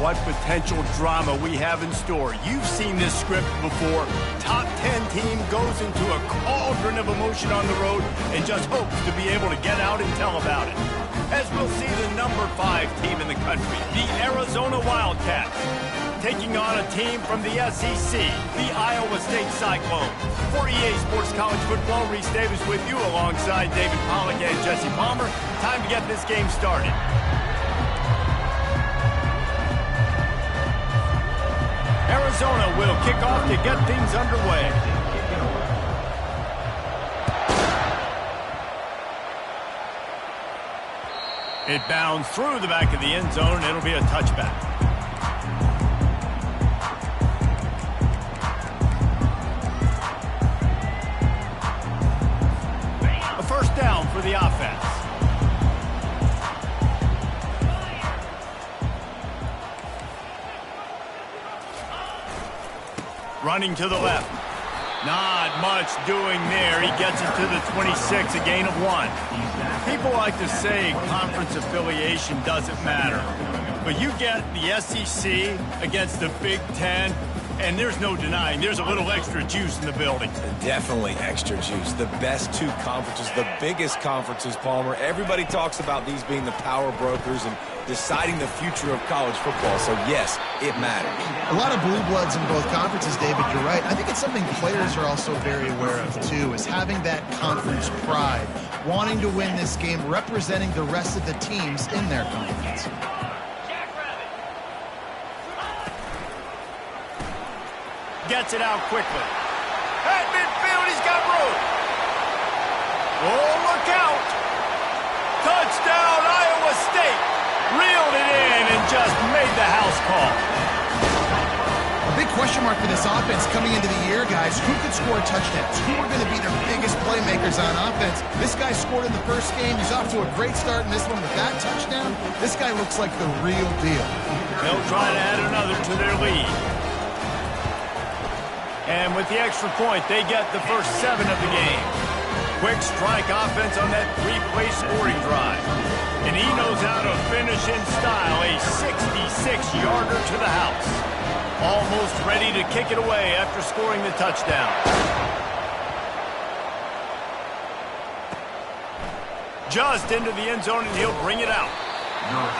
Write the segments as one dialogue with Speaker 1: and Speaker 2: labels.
Speaker 1: what potential drama we have in store. You've seen this script before. Top 10 team goes into a cauldron of emotion on the road and just hopes to be able to get out and tell about it. As we'll see the number 5 team in the country, the Arizona Wildcats, taking on a team from the SEC, the Iowa State Cyclones. For EA Sports College Football, Reese Davis with you alongside David Pollack and Jesse Palmer. Time to get this game started. Arizona will kick off to get things underway. It bounds through the back of the end zone, and it'll be a touchback. A first down for the offense. Running to the left. Not much doing there. He gets it to the 26, a gain of 1. People like to say conference affiliation doesn't matter. But you get the SEC against the Big Ten, and there's no denying there's a little extra juice in the building.
Speaker 2: Definitely extra juice. The best 2 conferences, the biggest conferences, Palmer. Everybody talks about these being the power brokers and deciding the future of college football. So, yes, it matters.
Speaker 3: A lot of blue bloods in both conferences, David. You're right. I think it's something players are also very aware of, too, is having that conference pride, wanting to win this game, representing the rest of the teams in their conference.
Speaker 1: Gets it out quickly. At midfield, he's got room. Oh, look out. Touchdown, Iowa State. Reeled it in and just made the house call.
Speaker 3: A big question mark for this offense coming into the year, guys. Who could score touchdowns? Who are going to be their biggest playmakers on offense? This guy scored in the first game. He's off to a great start in this one with that touchdown. This guy looks like the real deal.
Speaker 1: They'll try to add another to their lead. And with the extra point, they get the first 7 of the game. Quick strike offense on that 3-play scoring drive. And he knows how to finish in style, a 66-yarder to the house. Almost ready to kick it away after scoring the touchdown. Just into the end zone, and he'll bring it out.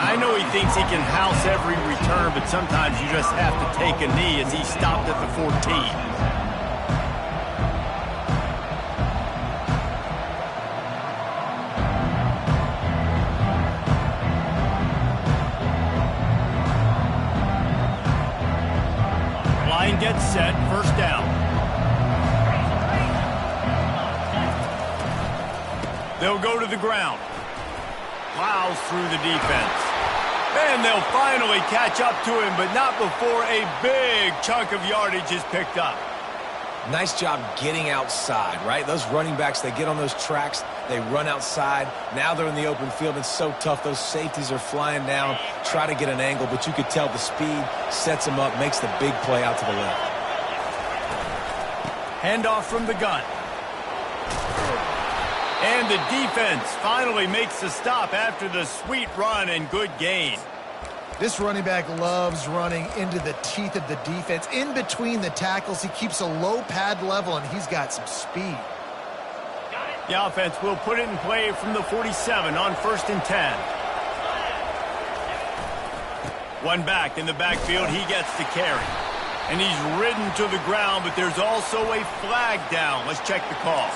Speaker 1: I know he thinks he can house every return, but sometimes you just have to take a knee as he stopped at the 14. Line gets set, first down. They'll go to the ground. Plows through the defense. And they'll finally catch up to him, but not before a big chunk of yardage is picked up.
Speaker 2: Nice job getting outside, right? Those running backs, they get on those tracks, they run outside. Now they're in the open field. It's so tough. Those safeties are flying down, try to get an angle, but you could tell the speed sets them up, makes the big play out to the left.
Speaker 1: Handoff from the gun. And the defense finally makes the stop after the sweet run and good gain.
Speaker 3: This running back loves running into the teeth of the defense. In between the tackles, he keeps a low pad level, and he's got some speed.
Speaker 1: The offense will put it in play from the 47 on 1st and 10. One back in the backfield, he gets the carry. And he's ridden to the ground, but there's also a flag down. Let's check the call.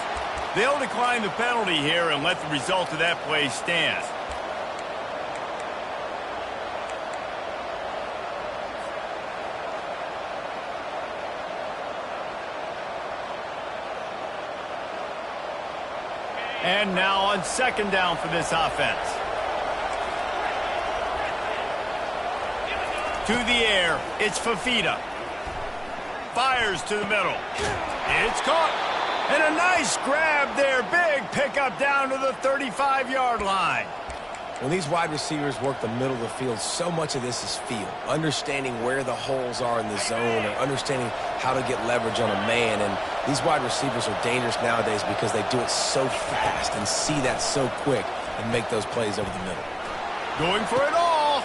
Speaker 1: They'll decline the penalty here and let the result of that play stand. And now on 2nd down for this offense. To the air, it's Fafita. Fires to the middle. It's caught. And a nice grab there. Big pickup down to the 35-yard line.
Speaker 2: When these wide receivers work the middle of the field, so much of this is feel. Understanding where the holes are in the zone or understanding how to get leverage on a man. And these wide receivers are dangerous nowadays because they do it so fast and see that so quick and make those plays over the middle.
Speaker 1: Going for it all.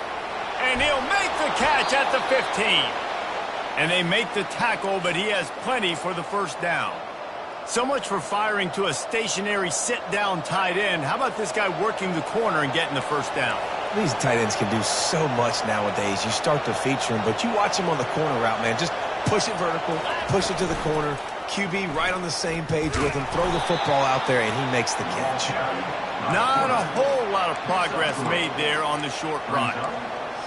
Speaker 1: And he'll make the catch at the 15. And they make the tackle, but he has plenty for the first down. So much for firing to a stationary sit-down tight end. How about this guy working the corner and getting the first down?
Speaker 2: These tight ends can do so much nowadays. You start to feature them, but you watch him on the corner route, man. Just push it vertical, push it to the corner. QB right on the same page with him. Throw the football out there, and he makes the catch.
Speaker 1: Not a whole lot of progress made there on the short run.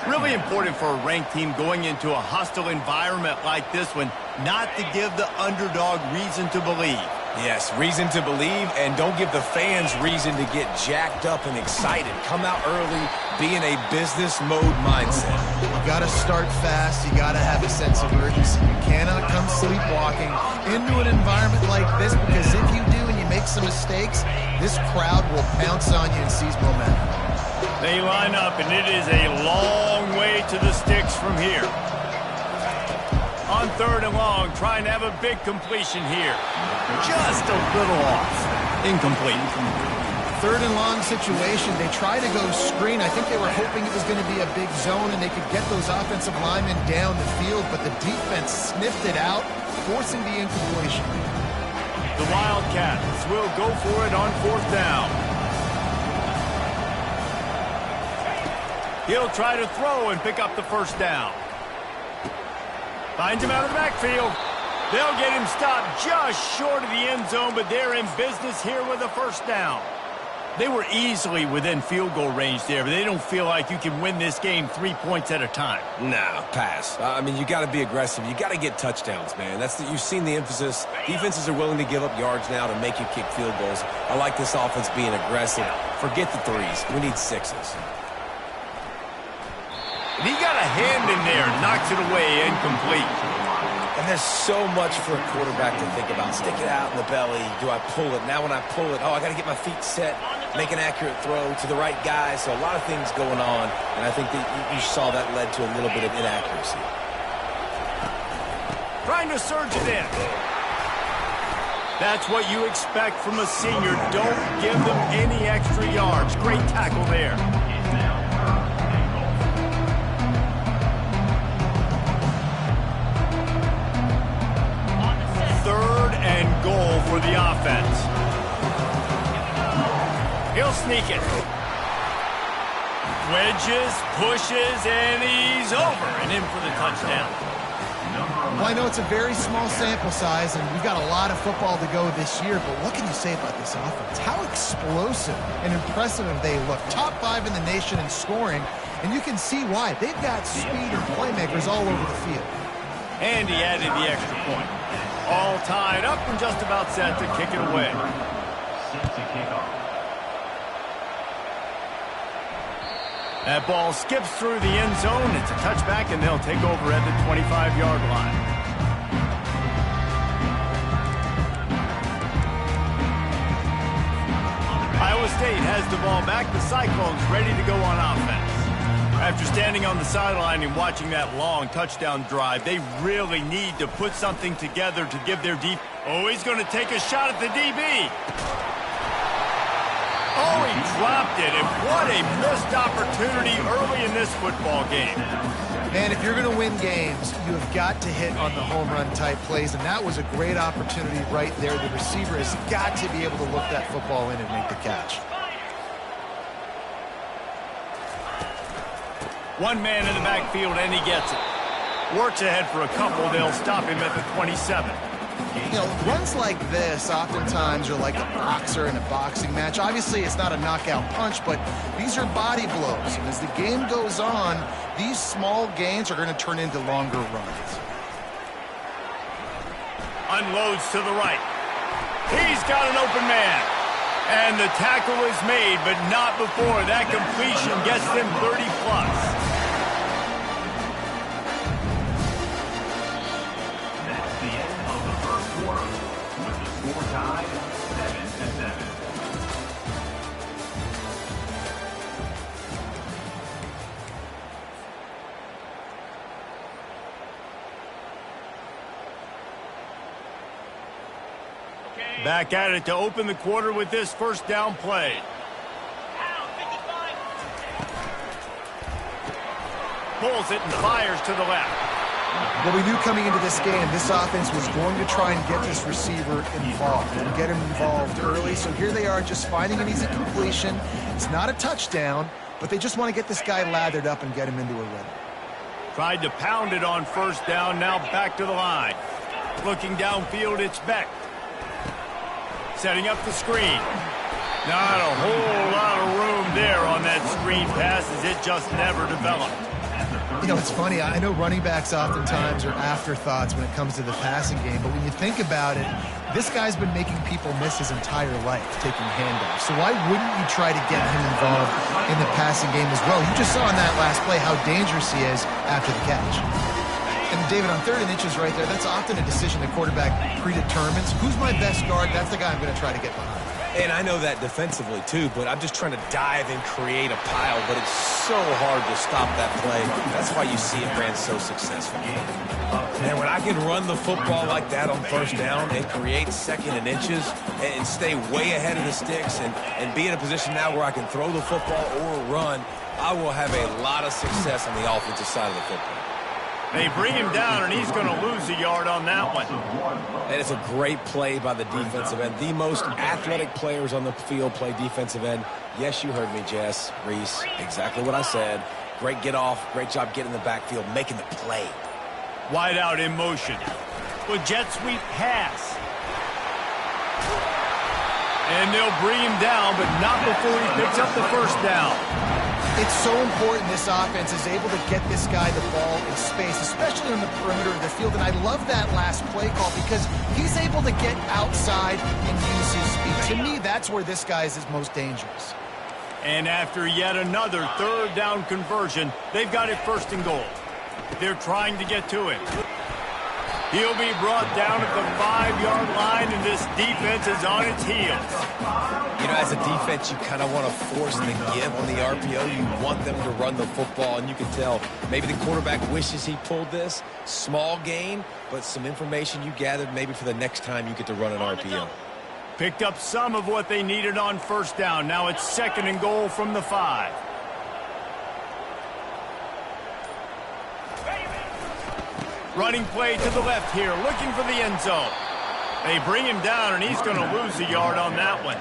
Speaker 1: Really important for a ranked team going into a hostile environment like this one, not to give the underdog reason to believe.
Speaker 2: Yes, reason to believe, and don't give the fans reason to get jacked up and excited. Come out early, be in a business mode mindset.
Speaker 3: You got to start fast. You got to have a sense of urgency. You cannot come sleepwalking into an environment like this, because if you do and you make some mistakes, this crowd will pounce on you and seize momentum.
Speaker 1: They line up, and it is a long way to the sticks from here. On 3rd and long, trying to have a big completion here. Just a little off. Incomplete.
Speaker 3: 3rd and long situation. They try to go screen. I think they were hoping it was going to be a big zone and they could get those offensive linemen down the field, but the defense sniffed it out, forcing the incompletion.
Speaker 1: The Wildcats will go for it on 4th down. He'll try to throw and pick up the first down. Finds him out of the backfield. They'll get him stopped just short of the end zone, but they're in business here with a first down. They were easily within field goal range there, but they don't feel like you can win this game 3 points at a time.
Speaker 2: Nah, pass. I mean, you got to be aggressive. You got to get touchdowns, man. You've seen the emphasis. Defenses are willing to give up yards now to make you kick field goals. I like this offense being aggressive. Forget the threes. We need sixes.
Speaker 1: And he got a hand in there, knocks it away, incomplete.
Speaker 2: And there's so much for a quarterback to think about. Stick it out in the belly. Do I pull it? Now when I pull it, I got to get my feet set, make an accurate throw to the right guy. So a lot of things going on, and I think that you saw that led to a little bit of inaccuracy.
Speaker 1: Trying to surge it in. That's what you expect from a senior. Don't give them any extra yards. Great tackle there. 3rd and goal for the offense. He'll sneak it. Wedges, pushes, and he's over and in for the touchdown.
Speaker 3: Well, I know it's a very small sample size, and we've got a lot of football to go this year, but what can you say about this offense? How explosive and impressive have they looked? Top 5 in the nation in scoring, and you can see why. They've got speed and playmakers all over the field.
Speaker 1: And he added the extra point. All tied up and just about set to kick it away. That ball skips through the end zone. It's a touchback, and they'll take over at the 25-yard line. Iowa State has the ball back. The Cyclones ready to go on offense. After standing on the sideline and watching that long touchdown drive, they really need to put something together to give their deep. Oh, he's going to take a shot at the DB. Oh, he dropped it, and what a missed opportunity early in this football game.
Speaker 3: Man, if you're going to win games, you have got to hit on the home run type plays, and that was a great opportunity right there. The receiver has got to be able to look that football in and make the catch.
Speaker 1: One man in the backfield, and he gets it. Works ahead for a couple. They'll stop him at the 27.
Speaker 3: You know, runs like this oftentimes are like a boxer in a boxing match. Obviously, it's not a knockout punch, but these are body blows. And as the game goes on, these small gains are going to turn into longer runs.
Speaker 1: Unloads to the right. He's got an open man. And the tackle is made, but not before that completion gets them 30-plus.
Speaker 4: That's the end of the first quarter, with the score tied 7-7.
Speaker 1: Back at it to open the quarter with this first down play. pulls it and fires to the left.
Speaker 3: Well, we knew coming into this game, this offense was going to try and get this receiver involved and get him involved early. So here they are just finding an easy completion. It's not a touchdown, but they just want to get this guy lathered up and get him into a rhythm. Tried
Speaker 1: to pound it on first down, now back to the line. Looking downfield, it's Beck. Setting up the screen. Not a whole lot of room there on that screen pass as it just never developed.
Speaker 3: You know, it's funny. I know running backs oftentimes are afterthoughts when it comes to the passing game, but when you think about it, this guy's been making people miss his entire life taking handoffs. So why wouldn't you try to get him involved in the passing game as well? You just saw in that last play how dangerous he is after the catch. And David, on 3rd and inches right there, that's often a decision the quarterback predetermines. Who's my best guard? That's the guy I'm going to try to get behind.
Speaker 2: And I know that defensively, too, but I'm just trying to dive and create a pile, but it's so hard to stop that play. That's why you see it ran so successful. And when I can run the football like that on first down and create 2nd and inches and stay way ahead of the sticks and be in a position now where I can throw the football or run, I will have a lot of success on the offensive side of the football.
Speaker 1: They bring him down, and he's going to lose a yard on that one.
Speaker 2: And it's a great play by the defensive end. The most athletic players on the field play defensive end. Yes, you heard me, Jess, Reese. Exactly what I said. Great get off. Great job getting in the backfield, making the play.
Speaker 1: Wide out in motion. With jet sweep pass. And they'll bring him down, but not before he picks up the first down.
Speaker 3: It's so important this offense is able to get this guy the ball in space, especially on the perimeter of the field. And I love that last play call because he's able to get outside and use his speed. To me, that's where this guy is most dangerous.
Speaker 1: And after yet another 3rd down conversion, they've got it 1st and goal. They're trying to get to him. He'll be brought down at the 5-yard line, and this defense is on its heels.
Speaker 2: You know, as a defense, you kind of want to force the give on the RPO. You want them to run the football, and you can tell maybe the quarterback wishes he pulled this. Small gain, but some information you gathered maybe for the next time you get to run an RPO.
Speaker 1: Picked up some of what they needed on first down. Now it's 2nd and goal from the 5. Running play to the left here, looking for the end zone. They bring him down, and he's going to lose a yard on that one.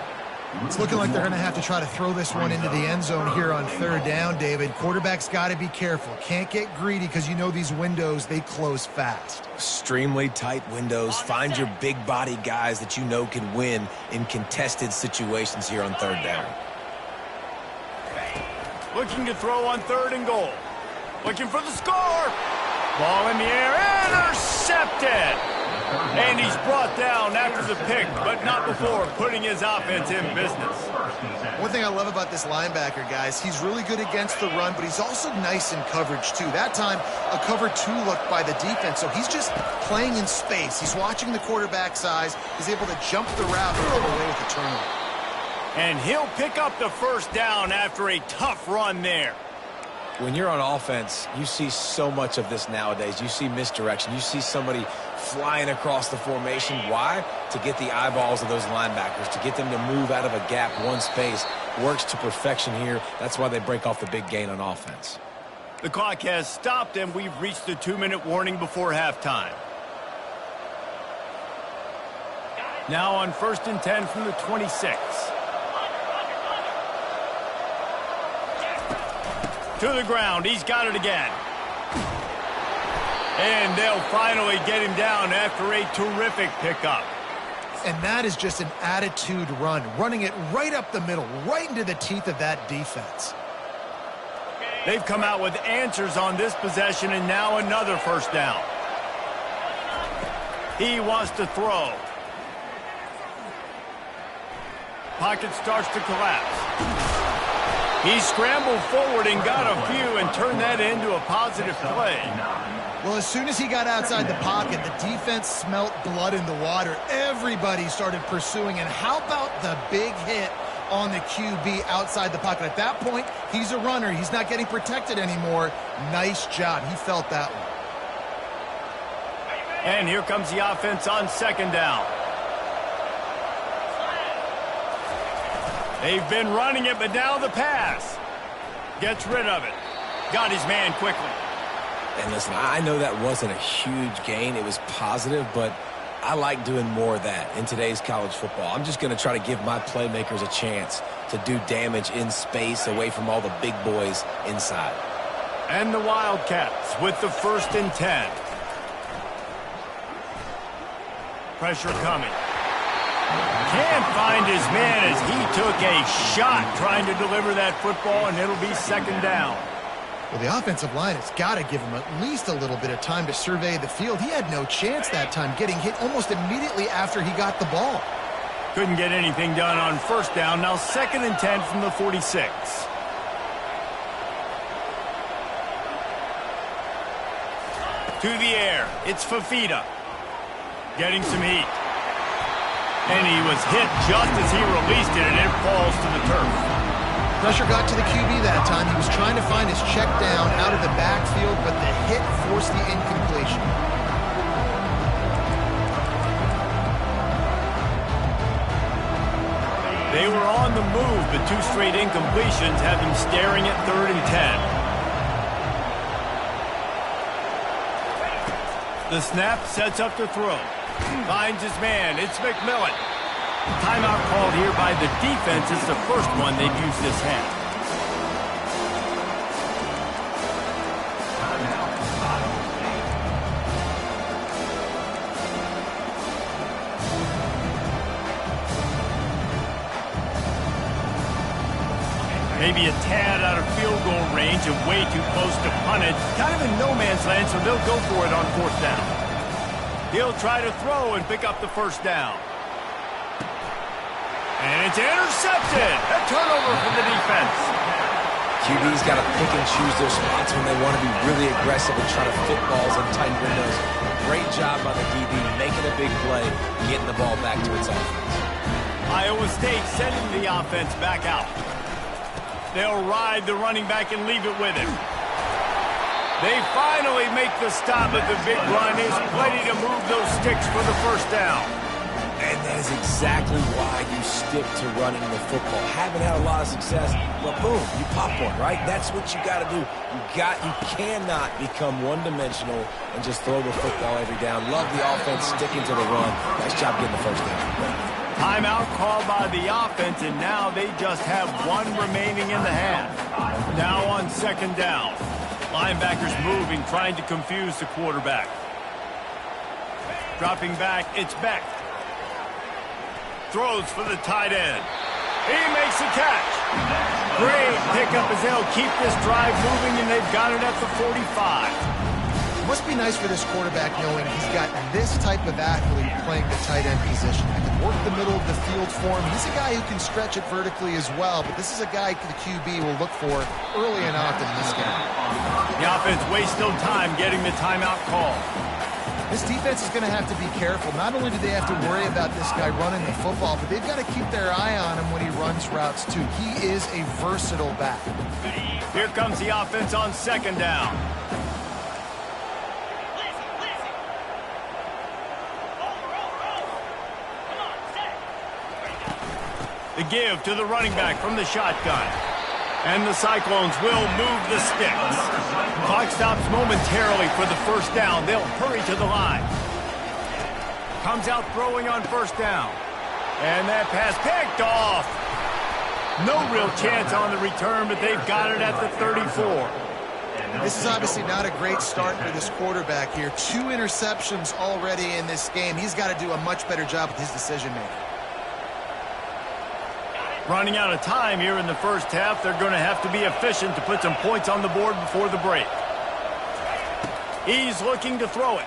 Speaker 3: It's looking like they're going to have to try to throw this one into the end zone here on 3rd down, David. Quarterback's got to be careful. Can't get greedy because you know these windows, they close fast.
Speaker 2: Extremely tight windows. Find your big body guys that you know can win in contested situations here on 3rd down.
Speaker 1: Looking to throw on 3rd and goal. Looking for the score. Ball in the air, intercepted. And he's brought down after the pick, but not before putting his offense in business.
Speaker 3: One thing I love about this linebacker, guys, he's really good against the run, but he's also nice in coverage, too. That time, a cover 2 look by the defense, so he's just playing in space. He's watching the quarterback's eyes. He's able to jump the route and come away with a turnover.
Speaker 1: And he'll pick up the first down after a tough run there.
Speaker 2: When you're on offense, you see so much of this nowadays. You see misdirection. You see somebody flying across the formation. Why? To get the eyeballs of those linebackers, to get them to move out of a gap, one space. Works to perfection here. That's why they break off the big gain on offense.
Speaker 1: The clock has stopped, and we've reached the 2-minute warning before halftime. Now on 1st and 10 from the 26. To the ground. He's got it again. And they'll finally get him down after a terrific pickup.
Speaker 3: And that is just an attitude run, running it right up the middle, right into the teeth of that defense.
Speaker 1: They've come out with answers on this possession, and now another first down. He wants to throw. Pocket starts to collapse. He scrambled forward and got a few and turned that into a positive play.
Speaker 3: Well, as soon as he got outside the pocket, the defense smelt blood in the water. Everybody started pursuing. And how about the big hit on the QB outside the pocket? At that point, he's a runner. He's not getting protected anymore. Nice job. He felt that one.
Speaker 1: And here comes the offense on 2nd down. They've been running it, but now the pass. Gets rid of it. Got his man quickly.
Speaker 2: And listen, I know that wasn't a huge gain. It was positive, but I like doing more of that in today's college football. I'm just going to try to give my playmakers a chance to do damage in space away from all the big boys inside.
Speaker 1: And the Wildcats with the 1st and 10. Pressure coming. Can't find his man as he took a shot trying to deliver that football, and it'll be 2nd down.
Speaker 3: Well, the offensive line has got to give him at least a little bit of time to survey the field. He had no chance that time, getting hit almost immediately after he got the ball.
Speaker 1: Couldn't get anything done on 1st down. Now 2nd and 10 from the 46. To the air. It's Fafita. Getting some heat. And he was hit just as he released it, and it falls to the turf.
Speaker 3: Pressure got to the QB that time. He was trying to find his check down out of the backfield, but the hit forced the incompletion.
Speaker 1: They were on the move, but 2 straight incompletions had them staring at 3rd and 10. The snap sets up to throw. Finds his man. It's McMillan. Timeout called here by the defense. It's the first one they've used this half. Maybe a tad out of field goal range and way too close to punt it. Kind of in no man's land, so they'll go for it on 4th down. He'll try to throw and pick up the 1st down. And it's intercepted. A turnover from the defense.
Speaker 2: QB's got to pick and choose their spots when they want to be really aggressive and try to fit balls in tight windows. Great job by the DB making a big play, getting the ball back to its offense.
Speaker 1: Iowa State sending the offense back out. They'll ride the running back and leave it with him. They finally make the stop, but the big run is plenty to move those sticks for the 1st down.
Speaker 2: And that is exactly why you stick to running the football. Haven't had a lot of success, but boom, you pop one, right? That's what you got to do. You cannot become one-dimensional and just throw the football every down. Love the offense sticking to the run. Nice job getting the 1st down.
Speaker 1: Timeout called by the offense, and now they just have 1 remaining in the half. Now on 2nd down. Linebackers moving, trying to confuse the quarterback. Dropping back, it's Beck. Throws for the tight end. He makes a catch. Great pickup as they'll keep this drive moving, and they've got it at the 45.
Speaker 3: It must be nice for this quarterback knowing he's got this type of athlete playing the tight end position. He can work the middle of the field for him. He's a guy who can stretch it vertically as well, but this is a guy the QB will look for early and often in this game.
Speaker 1: The offense wastes no time getting the timeout call.
Speaker 3: This defense is going to have to be careful. Not only do they have to worry about this guy running the football, but they've got to keep their eye on him when he runs routes too. He is a versatile back.
Speaker 1: Here comes the offense on 2nd down. The give to the running back from the shotgun. And the Cyclones will move the sticks. Clock stops momentarily for the 1st down. They'll hurry to the line. Comes out throwing on 1st down. And that pass picked off. No real chance on the return, but they've got it at the 34.
Speaker 3: This is obviously not a great start for this quarterback here. 2 interceptions already in this game. He's got to do a much better job with his decision-making.
Speaker 1: Running out of time here in the 1st half. They're going to have to be efficient to put some points on the board before the break. He's looking to throw it.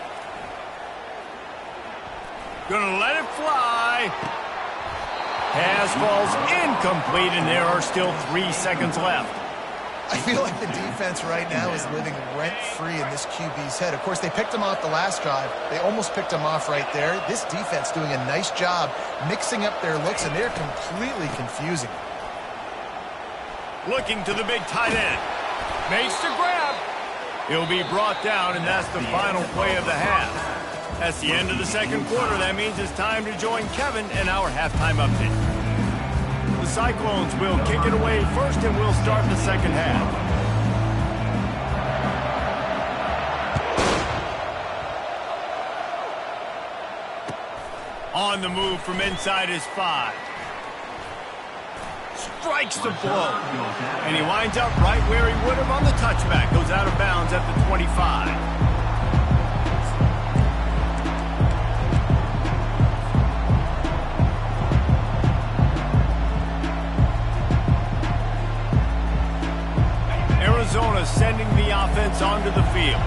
Speaker 1: Gonna let it fly. Pass falls incomplete, and there are still 3 seconds left.
Speaker 3: I feel like the defense right now is living rent-free in this QB's head. Of course, they picked him off the last drive. They almost picked him off right there. This defense doing a nice job mixing up their looks, and they're completely confusing.
Speaker 1: Looking to the big tight end. Makes the grab. He'll be brought down, and that's the final play of the half. That's the end of the 2nd quarter. That means it's time to join Kevin in our halftime update. The Cyclones will kick it away first, and we'll start the 2nd half. On the move from inside his 5. Strikes the blow. And he winds up right where he would have on the touchback. Goes out of bounds at the 25. Arizona sending the offense onto the field.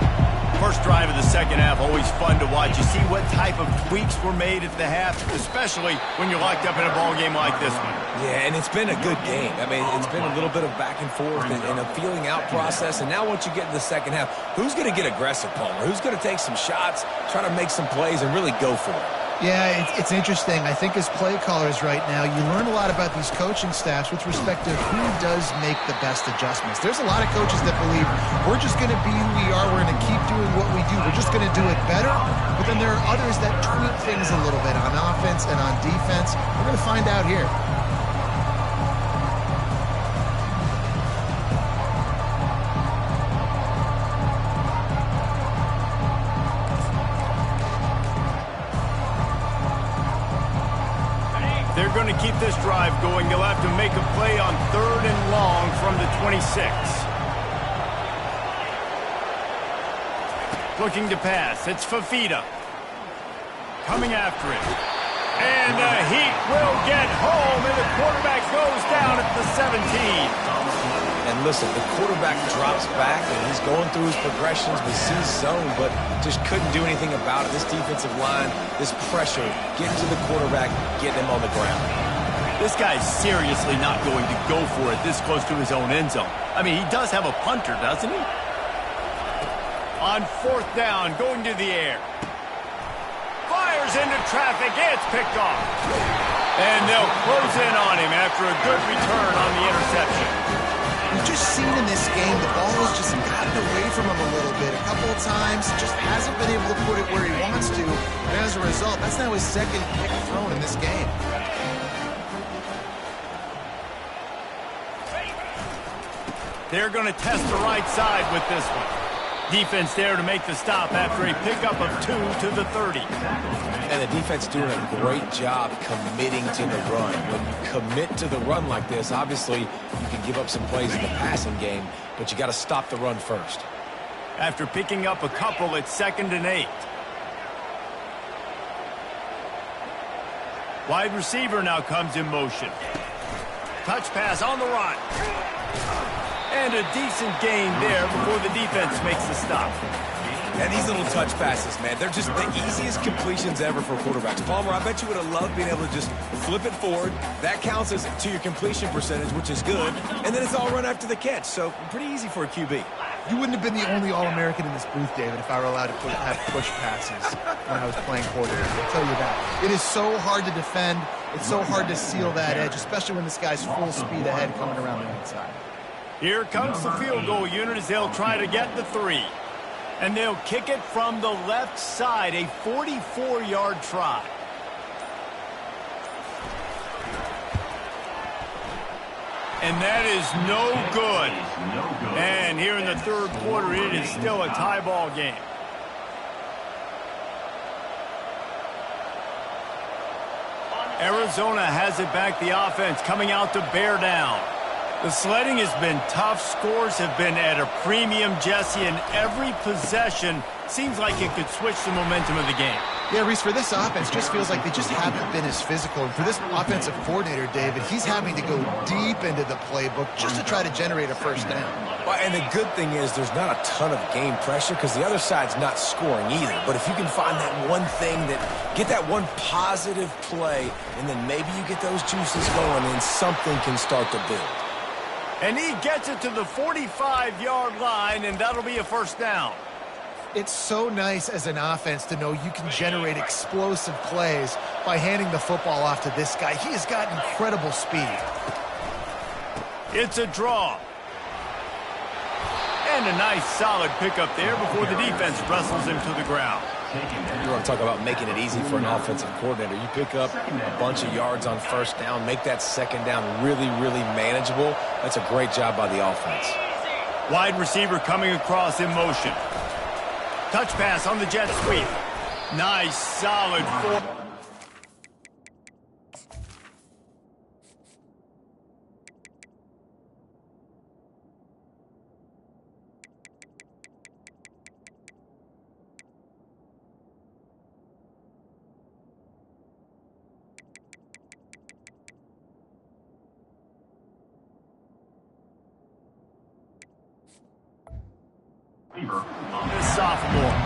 Speaker 1: First drive of the second half, always fun to watch. You see what type of tweaks were made at the half, especially when you're locked up in a ball game like this one.
Speaker 2: Yeah, and it's been a good game. I mean, it's been a little bit of back and forth and a feeling out process. And now once you get in the second half, who's going to get aggressive, Palmer? Who's going to take some shots, try to make some plays, and really go for it?
Speaker 3: Yeah, it's interesting. I think as play callers right now, you learn a lot about these coaching staffs with respect to who does make the best adjustments. There's a lot of coaches that believe we're just going to be who we are. We're going to keep doing what we do. We're just going to do it better. But then there are others that tweak things a little bit on offense and on defense. We're going to find out here.
Speaker 1: They're going to keep this drive going. They'll have to make a play on 3rd and long from the 26. Looking to pass. It's Fafita. Coming after it. And the Heat will get home, and the quarterback goes down at the 17.
Speaker 2: And listen, the quarterback drops back, and he's going through his progressions with C zone, but just couldn't do anything about it. This defensive line, this pressure, getting to the quarterback, getting him on the ground.
Speaker 1: This guy's seriously not going to go for it this close to his own end zone. I mean, he does have a punter, doesn't he? On 4th down, going to the air. Fires into traffic. It's picked off. And they'll close in on him after a good return on the interception.
Speaker 3: We've just seen in this game the ball has just gotten away from him a little bit. A couple of times, just hasn't been able to put it where he wants to. And as a result, that's now his 2nd pick thrown in this game.
Speaker 1: They're going to test the right side with this one. Defense there to make the stop after a pickup of 2 to the 30.
Speaker 2: And the defense doing a great job committing to the run. When you commit to the run like this, obviously you can give up some plays in the passing game, but you got to stop the run first.
Speaker 1: After picking up a couple, it's 2nd and 8. Wide receiver now comes in motion. Touch pass on the run. And a decent gain there before the defense makes the stop.
Speaker 2: And these little touch passes, man, they're just the easiest completions ever for quarterbacks. Palmer, I bet you would have loved being able to just flip it forward. That counts as to your completion percentage, which is good. And then it's all run after the catch, so pretty easy for a QB.
Speaker 3: You wouldn't have been the only All-American in this booth, David, if I were allowed to have push passes when I was playing quarterback. I'll tell you that. It is so hard to defend. It's so hard to seal that edge, especially when this guy's full speed ahead coming around the outside.
Speaker 1: Here comes the field goal unit as they'll try to get the 3. And they'll kick it from the left side, a 44-yard try. And that is no good. And here in the 3rd quarter, it is still a tie ball game. Arizona has it back, the offense coming out to bear down. The sledding has been tough. Scores have been at a premium, Jesse, and every possession seems like it could switch the momentum of the game.
Speaker 3: Yeah, Reese, for this offense, just feels like they just haven't been as physical. And for this offensive coordinator, David, he's having to go deep into the playbook just to try to generate a first down.
Speaker 2: Well, and the good thing is there's not a ton of game pressure because the other side's not scoring either. But if you can find that one thing get that one positive play, and then maybe you get those juices going and something can start to build.
Speaker 1: And he gets it to the 45-yard line, and that'll be a first down.
Speaker 3: It's so nice as an offense to know you can generate explosive plays by handing the football off to this guy. He has got incredible speed.
Speaker 1: It's a draw. And a nice solid pickup there before the defense wrestles him to the ground.
Speaker 2: You want to talk about making it easy for an offensive coordinator. You pick up a bunch of yards on first down, make that second down really, really manageable. That's a great job by the offense.
Speaker 1: Wide receiver coming across in motion. Touch pass on the jet sweep. Nice, solid sophomore.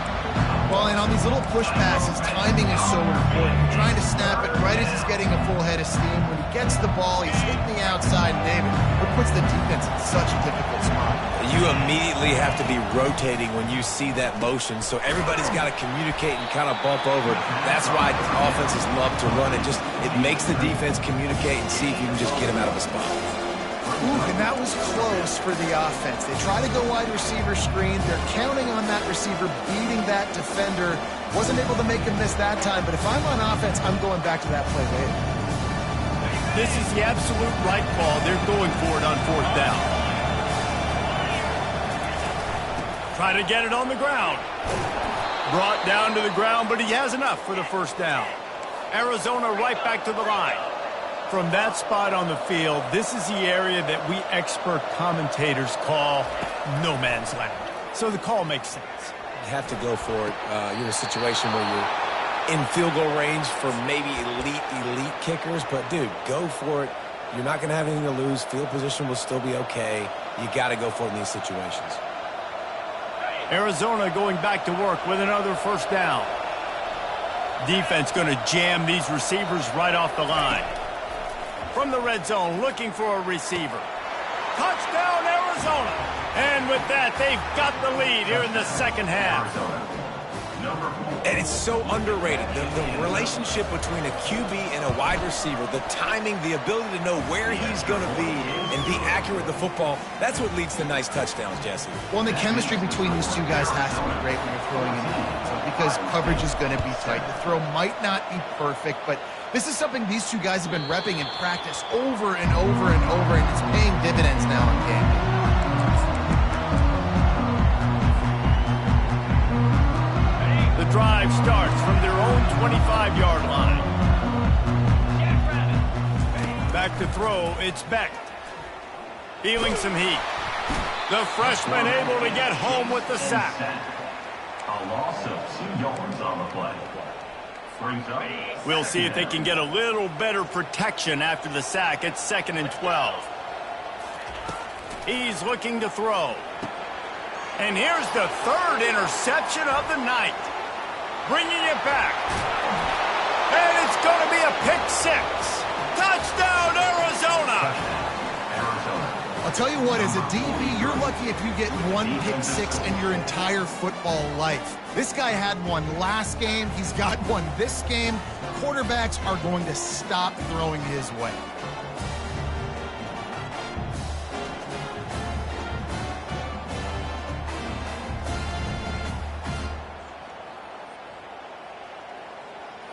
Speaker 3: Well, and on these little push passes, timing is so important. You're trying to snap it right as he's getting a full head of steam. When he gets the ball, he's hitting the outside, and David, it puts the defense in such a difficult spot.
Speaker 2: You immediately have to be rotating when you see that motion, so everybody's got to communicate and kind of bump over. That's why offenses love to run it. It makes the defense communicate and see if you can just get him out of a spot.
Speaker 3: Ooh, and that was close for the offense. They try to go wide receiver screen. They're counting on that receiver beating that defender. Wasn't able to make him miss that time, but if I'm on offense, I'm going back to that play later.
Speaker 1: This is the absolute right call. They're going for it on 4th down. Try to get it on the ground. Brought down to the ground, but he has enough for the 1st down. Arizona right back to the line. From that spot on the field, this is the area that we expert commentators call no man's land. So the call makes sense.
Speaker 2: You have to go for it. You're in a situation where you're in field goal range for maybe elite kickers, but dude, go for it. You're not going to have anything to lose. Field position will still be okay. You got to go for it in these situations.
Speaker 1: Arizona going back to work with another 1st down. Defense going to jam these receivers right off the line. From the red zone, looking for a receiver. Touchdown, Arizona! And with that, they've got the lead here in the 2nd half.
Speaker 2: And it's so underrated. The relationship between a QB and a wide receiver, the timing, the ability to know where he's going to be and be accurate with the football, that's what leads to nice touchdowns, Jesse.
Speaker 3: Well, and the chemistry between these two guys has to be great when you're throwing in the end zone because coverage is going to be tight. The throw might not be perfect, but this is something these two guys have been repping in practice over and over and over, and it's paying dividends now in game.
Speaker 1: The drive starts from their own 25-yard line. Back to throw, it's Beck. Feeling some heat. The freshman able to get home with the sack.
Speaker 4: A loss of 2 yards on the play.
Speaker 1: We'll see if they can get a little better protection after the sack. It's 2nd and 12. He's looking to throw. And here's the 3rd interception of the night. Bringing it back. And it's going to be a pick 6. Touchdown, Arizona!
Speaker 3: I'll tell you what, as a DB, you're lucky if you get 1 pick 6 in your entire football life. This guy had one last game. He's got one this game. Quarterbacks are going to stop throwing his way.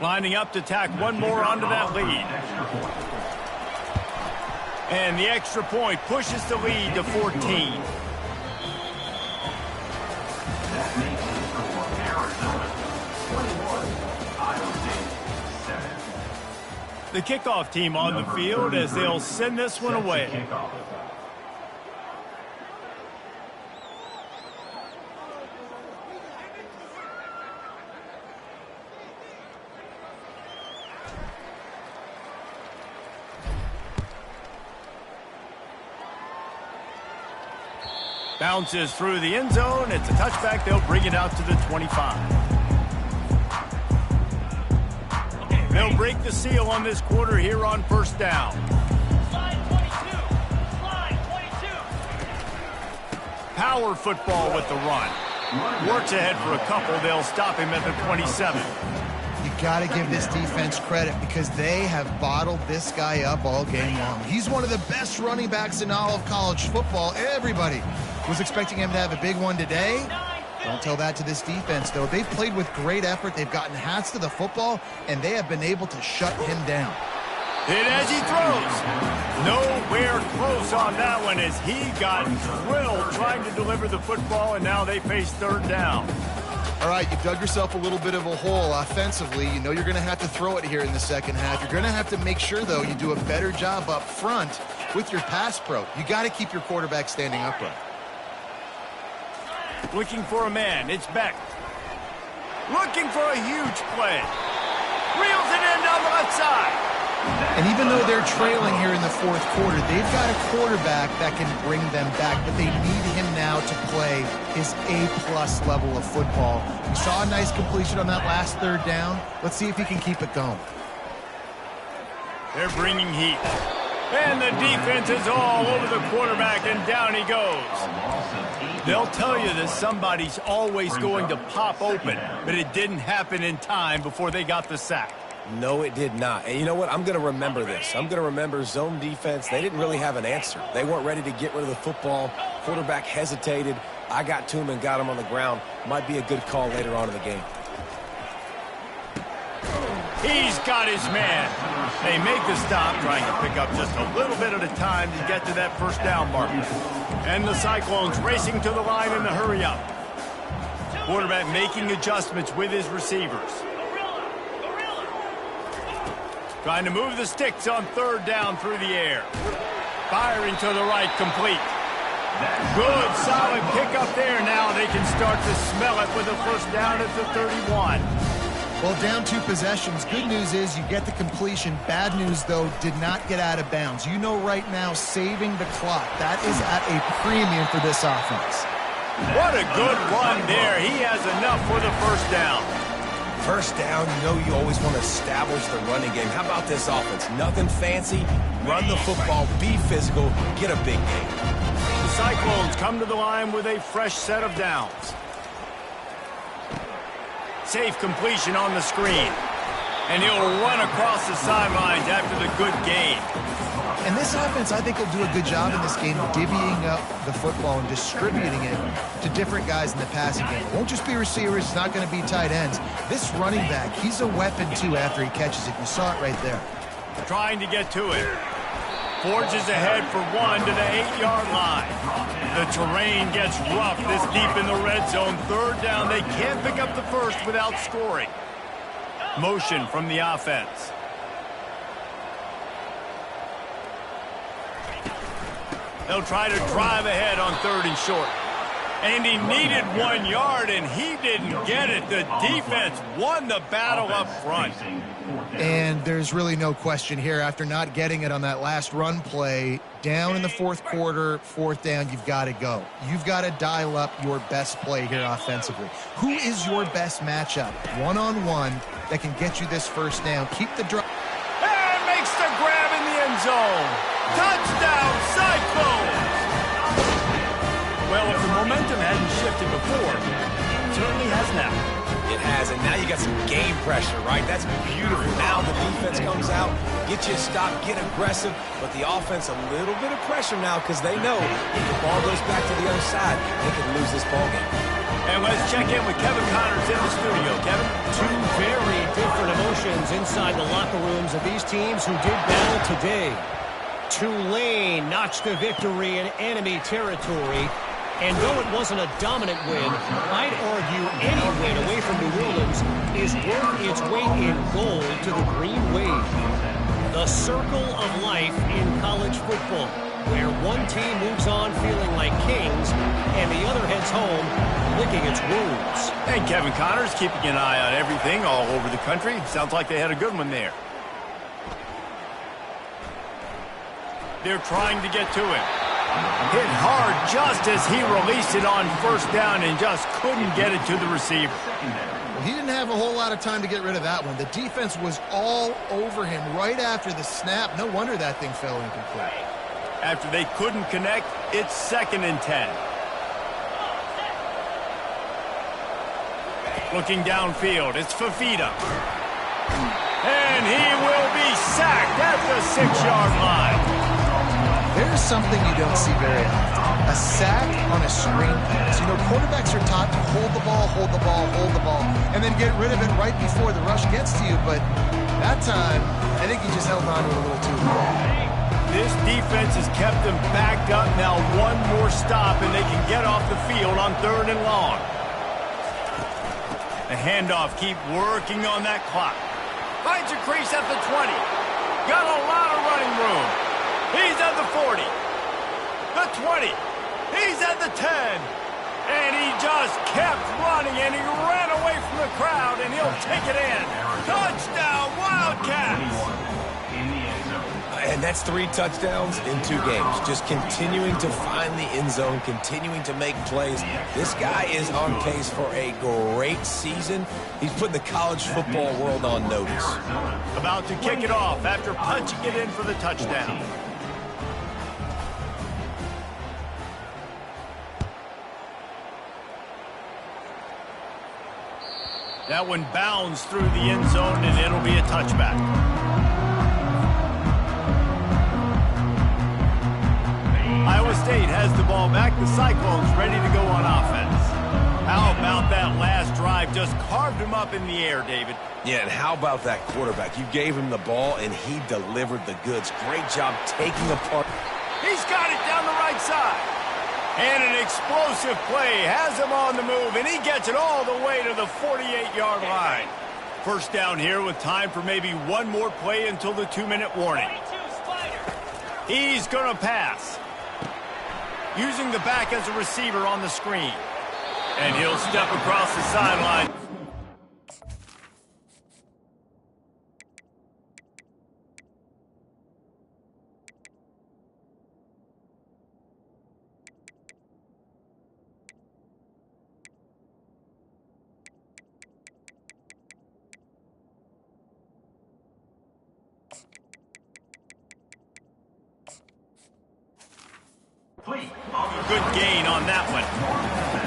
Speaker 1: Lining up to tack one more onto that lead. And the extra point pushes the lead to 14.
Speaker 4: That makes the score Arizona 21, Iowa State 7.
Speaker 1: The kickoff team on the field as they'll send this one away. Bounces through the end zone. It's a touchback. They'll bring it out to the 25. They'll break the seal on this quarter here on 1st down.
Speaker 5: Slide 22. Slide 22.
Speaker 1: Power football with the run. Works ahead for a couple. They'll stop him at the 27.
Speaker 3: You got to give this defense credit because they have bottled this guy up all game long. He's one of the best running backs in all of college football. Everybody was expecting him to have a big one today. Don't tell that to this defense, though. They've played with great effort. They've gotten hats to the football, and they have been able to shut him down.
Speaker 1: Hit as he throws. Nowhere close on that one as he got drilled trying to deliver the football, and now they face 3rd down.
Speaker 3: All right, you dug yourself a little bit of a hole offensively. You know you're going to have to throw it here in the 2nd half. You're going to have to make sure, though, you do a better job up front with your pass pro. You got to keep your quarterback standing upright.
Speaker 1: Looking for a man. It's Beck. Looking for a huge play. Reels it in down the left side.
Speaker 3: And even though they're trailing here in the fourth quarter, they've got a quarterback that can bring them back, but they need him now to play his A-plus level of football. We saw a nice completion on that last third down. Let's see if he can keep it going.
Speaker 1: They're bringing heat. And the defense is all over the quarterback, and down he goes. They'll tell you that somebody's always going to pop open, but it didn't happen in time before they got the sack.
Speaker 2: No, it did not. And you know what? I'm going to remember this. I'm going to remember zone defense. They didn't really have an answer. They weren't ready to get rid of the football. Quarterback hesitated. I got to him and got him on the ground. Might be a good call later on in the game.
Speaker 1: He's got his man. They make the stop, trying to pick up just a little bit at a time to get to that first down marker. And the Cyclones racing to the line in the hurry-up. Quarterback making adjustments with his receivers. Trying to move the sticks on third down through the air. Firing to the right, complete. Good, solid pickup there. Now they can start to smell it with a first down at the 31.
Speaker 3: Well, down 2 possessions. Good news is you get the completion. Bad news, though, did not get out of bounds. You know right now, saving the clock. That is at a premium for this offense.
Speaker 1: What a good run there. He has enough for the first down.
Speaker 2: First down, you know you always want to establish the running game. How about this offense? Nothing fancy. Run the football, be physical, get a big gain.
Speaker 1: The Cyclones come to the line with a fresh set of downs. Safe completion on the screen. And he'll run across the sidelines after the good gain.
Speaker 3: And this offense, I think, will do a good job in this game divvying up the football and distributing it to different guys in the passing game. It won't just be receivers. It's not going to be tight ends. This running back, he's a weapon, too, after he catches it. You saw it right there.
Speaker 1: Trying to get to it. Forges ahead for one to the 8-yard line. The terrain gets rough this deep in the red zone. Third down, they can't pick up the first without scoring. Motion from the offense. They'll try to drive ahead on third and short. And he needed 1 yard, and he didn't get it. The defense won the battle up front.
Speaker 3: And there's really no question here. After not getting it on that last run play, down in the fourth quarter, fourth down, you've got to go. You've got to dial up your best play here offensively. Who is your best matchup, one-on-one, that can get you this first down? Keep the drive.
Speaker 1: And makes the grab in the end zone. Touchdown, Cyclones! Well, if the momentum hadn't shifted before, it certainly has now.
Speaker 2: It has, and now you got some game pressure, right? That's beautiful. Now the defense comes out, get you a stop, get aggressive, but the offense a little bit of pressure now because they know if the ball goes back to the other side, they could lose this ball game.
Speaker 1: And let's check in with Kevin Connors in the studio. Kevin?
Speaker 6: 2 very different emotions inside the locker rooms of these teams who did battle today. Tulane notched a victory in enemy territory. And though it wasn't a dominant win, I'd argue any win away from New Orleans is worth its weight in gold to the Green Wave. The circle of life in college football, where one team moves on feeling like kings and the other heads home licking its wounds.
Speaker 1: And Kevin Connors keeping an eye on everything all over the country. Sounds like they had a good one there. They're trying to get to it. Hit hard just as he released it on first down and just couldn't get it to the receiver.
Speaker 3: Well, he didn't have a whole lot of time to get rid of that one. The defense was all over him right after the snap. No wonder that thing fell incomplete.
Speaker 1: After they couldn't connect, it's 2nd and 10. Looking downfield, it's Fafita. And he will be sacked at the 6-yard line.
Speaker 3: There's something you don't see very often. A sack on a screen pass. You know, quarterbacks are taught to hold the ball, hold the ball, hold the ball, and then get rid of it right before the rush gets to you. But that time, I think he just held on to it a little too long.
Speaker 1: This defense has kept them backed up. Now one more stop, and they can get off the field on 3rd and long. The handoff, keep working on that clock. Finds a crease at the 20. Got a lot of running room. He's at the 40, the 20, he's at the 10, and he just kept running, and he ran away from the crowd, and he'll take it in. Touchdown, Wildcats!
Speaker 2: And that's 3 touchdowns in 2 games. Just continuing to find the end zone, continuing to make plays. This guy is on pace for a great season. He's putting the college football world on notice.
Speaker 1: About to kick it off after punching it in for the touchdown. That one bounds through the end zone, and it'll be a touchback. Iowa State has the ball back. The Cyclones ready to go on offense. How about that last drive? Just carved him up in the air, David.
Speaker 2: Yeah, and how about that quarterback? You gave him the ball, and he delivered the goods. Great job taking apart.
Speaker 1: He's got it down the right side. And an explosive play has him on the move, and he gets it all the way to the 48-yard line. First down here with time for maybe one more play until the 2-minute warning. He's going to pass. Using the back as a receiver on the screen. And he'll step across the sideline. Good gain on that one.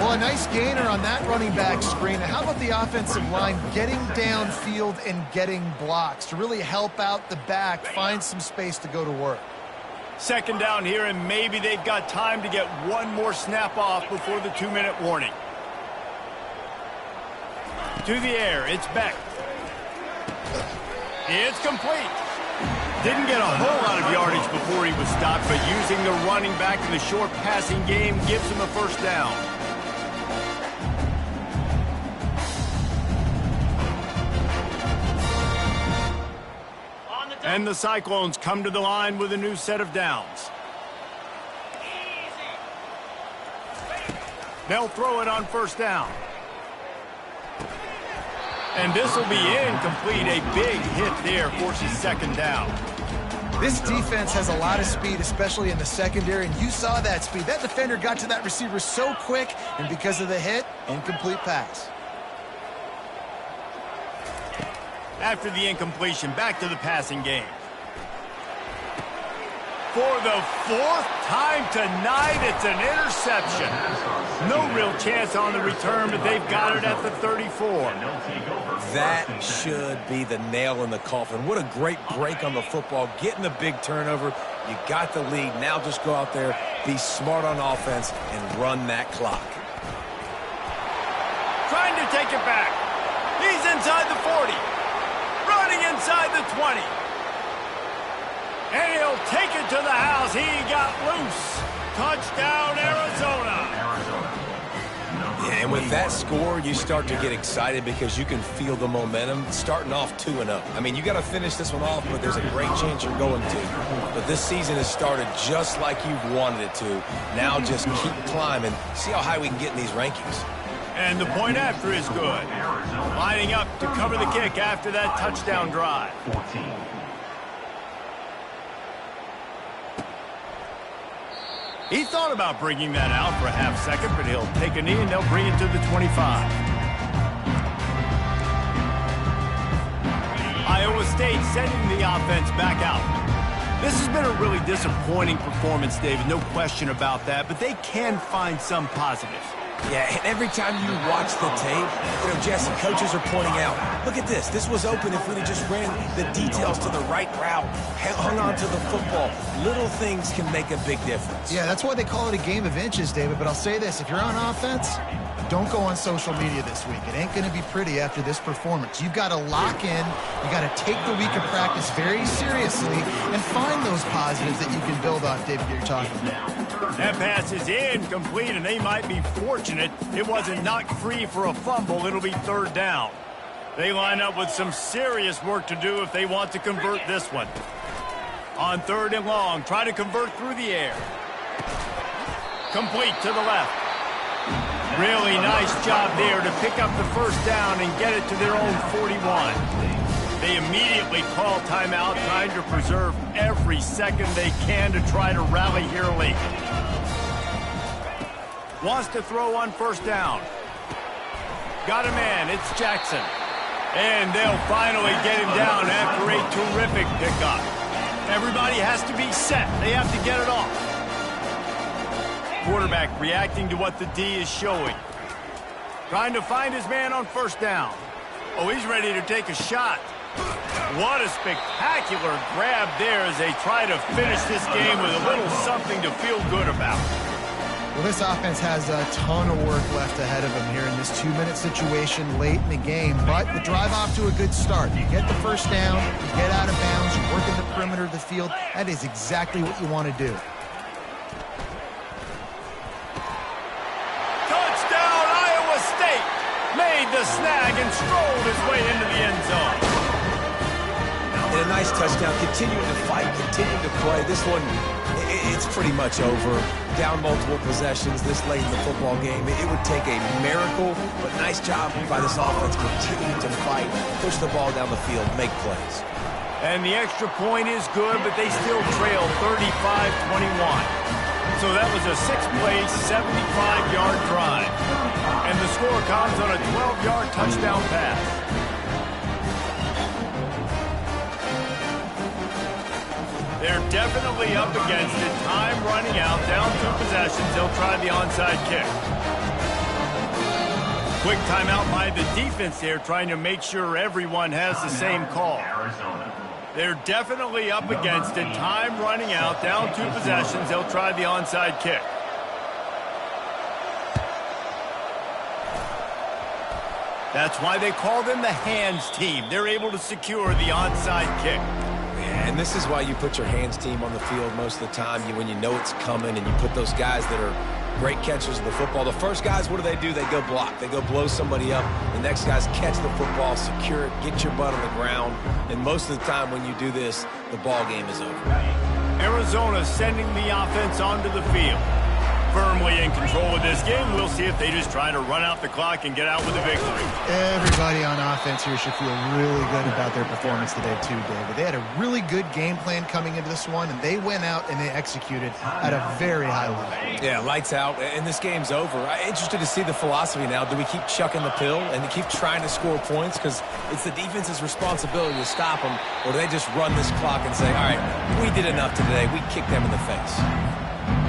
Speaker 3: Well, a nice gainer on that running back screen. How about the offensive line getting downfield and getting blocks to really help out the back, find some space to go to work?
Speaker 1: Second down here, and maybe they've got time to get one more snap off before the 2-minute warning. To the air, it's Beck. It's complete. Didn't get a whole lot of yardage before he was stopped, but using the running back in the short passing game gives him a first down. And the Cyclones come to the line with a new set of downs. They'll throw it on first down. And this will be incomplete. A big hit there forces second down.
Speaker 3: This defense has a lot of speed, especially in the secondary, and you saw that speed. That defender got to that receiver so quick, and because of the hit, incomplete pass.
Speaker 1: After the incompletion, back to the passing game. For the 4th time tonight, it's an interception. No real chance on the return, but they've got it at the 34.
Speaker 2: That should be the nail in the coffin. What a great break on the football. Getting the big turnover. You got the lead. Now just go out there, be smart on offense, and run that clock.
Speaker 1: Trying to take it back. He's inside the 40. Running inside the 20. And he'll take it to the house. He got loose. Touchdown, Arizona.
Speaker 2: Yeah, and with that score, you start to get excited because you can feel the momentum starting off 2-0. I mean, you got to finish this one off, but there's a great chance you're going to. But this season has started just like you've wanted it to. Now just keep climbing. See how high we can get in these rankings.
Speaker 1: And the point after is good. Lining up to cover the kick after that touchdown drive.
Speaker 4: 14.
Speaker 1: He thought about bringing that out for a half second, but he'll take a knee and they'll bring it to the 25. Iowa State sending the offense back out. This has been a really disappointing performance, David, no question about that, but they can find some positives.
Speaker 2: Yeah, and every time you watch the tape, Jesse, coaches are pointing out, look at this. This was open if we'd have just ran the details to the right route, hung on to the football. Little things can make a big difference.
Speaker 3: Yeah, that's why they call it a game of inches, David. But I'll say this, if you're on offense, don't go on social media this week. It ain't going to be pretty after this performance. You've got to lock in. You got to take the week of practice very seriously and find those positives that you can build off, David, you're talking about.
Speaker 1: That pass is incomplete, and they might be fortunate it wasn't knocked free for a fumble. It'll be third down. They line up with some serious work to do if they want to convert this one. On third and long, try to convert through the air. Complete to the left. Really nice job there to pick up the first down and get it to their own 41. They immediately call timeout, trying to preserve every second they can to try to rally here late. Wants to throw on first down. Got a man, it's Jackson. And they'll finally get him down after a terrific pickup. Everybody has to be set. They have to get it off. Quarterback reacting to what the D is showing. Trying to find his man on first down. Oh, he's ready to take a shot. What a spectacular grab there as they try to finish this game with a little something to feel good about.
Speaker 3: Well, this offense has a ton of work left ahead of them here in this 2-minute situation late in the game, but the drive off to a good start. You get the first down, you get out of bounds, you work in the perimeter of the field. That is exactly what you want to do.
Speaker 1: Touchdown, Iowa State! Made the snag and strolled his way into the end zone.
Speaker 2: And a nice touchdown, continuing to fight, continuing to play. This one, it's pretty much over. Down multiple possessions this late in the football game. It would take a miracle, but nice job by this offense continuing to fight, push the ball down the field, make plays.
Speaker 1: And the extra point is good, but they still trail 35-21. So that was a 6-play, 75-yard drive. And the score comes on a 12-yard touchdown pass. They're definitely up against it. Time running out, down 2 possessions. They'll try the onside kick. Quick timeout by the defense there, trying to make sure everyone has the same call. They're definitely up against it. Time running out, down 2 possessions. They'll try the onside kick. That's why they call them the hands team. They're able to secure the onside kick.
Speaker 2: And this is why you put your hands team on the field most of the time when you know it's coming, and you put those guys that are great catchers of the football. The first guys, what do? They go block. They go blow somebody up. The next guys catch the football, secure it, get your butt on the ground. And most of the time when you do this, the ball game is over.
Speaker 1: Arizona sending the offense onto the field. Firmly in control of this game. We'll see if they just try to run out the clock and get out with a victory.
Speaker 3: Everybody on offense here should feel really good about their performance today too, David. They had a really good game plan coming into this one, and they went out and they executed at a very high level.
Speaker 2: Yeah, lights out, and this game's over. I'm interested to see the philosophy now. Do we keep chucking the pill and keep trying to score points because it's the defense's responsibility to stop them, or do they just run this clock and say, all right, we did enough today. We kicked them in the face.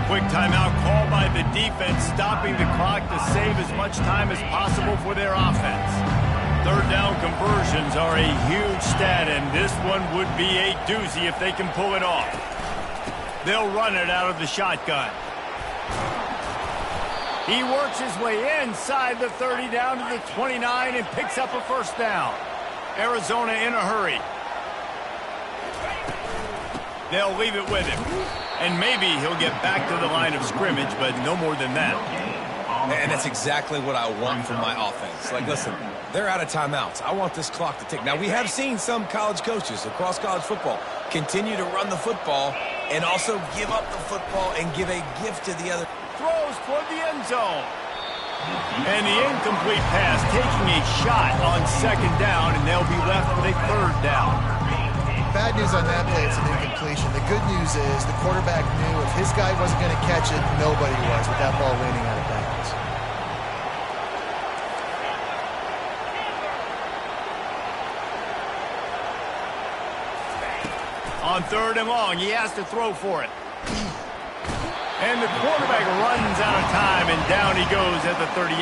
Speaker 1: Quick timeout called by the defense, stopping the clock to save as much time as possible for their offense. Third down conversions are a huge stat, and this one would be a doozy if they can pull it off. They'll run it out of the shotgun. He works his way inside the 30 down to the 29 and picks up a first down. Arizona in a hurry. They'll leave it with him. And maybe he'll get back to the line of scrimmage, but no more than that.
Speaker 2: And that's exactly what I want from my offense. Like, listen, they're out of timeouts. I want this clock to tick. Now, we have seen some college coaches across college football continue to run the football and also give up the football and give a gift to the other.
Speaker 1: Throws toward the end zone. And the incomplete pass taking a shot on second down, and they'll be left with a third down.
Speaker 3: Bad news on that play, it's an incompletion. The good news is the quarterback knew if his guy wasn't going to catch it, nobody was with that ball leaning out of bounds.
Speaker 1: On third and long, he has to throw for it. And the quarterback runs out of time, and down he goes at the 38.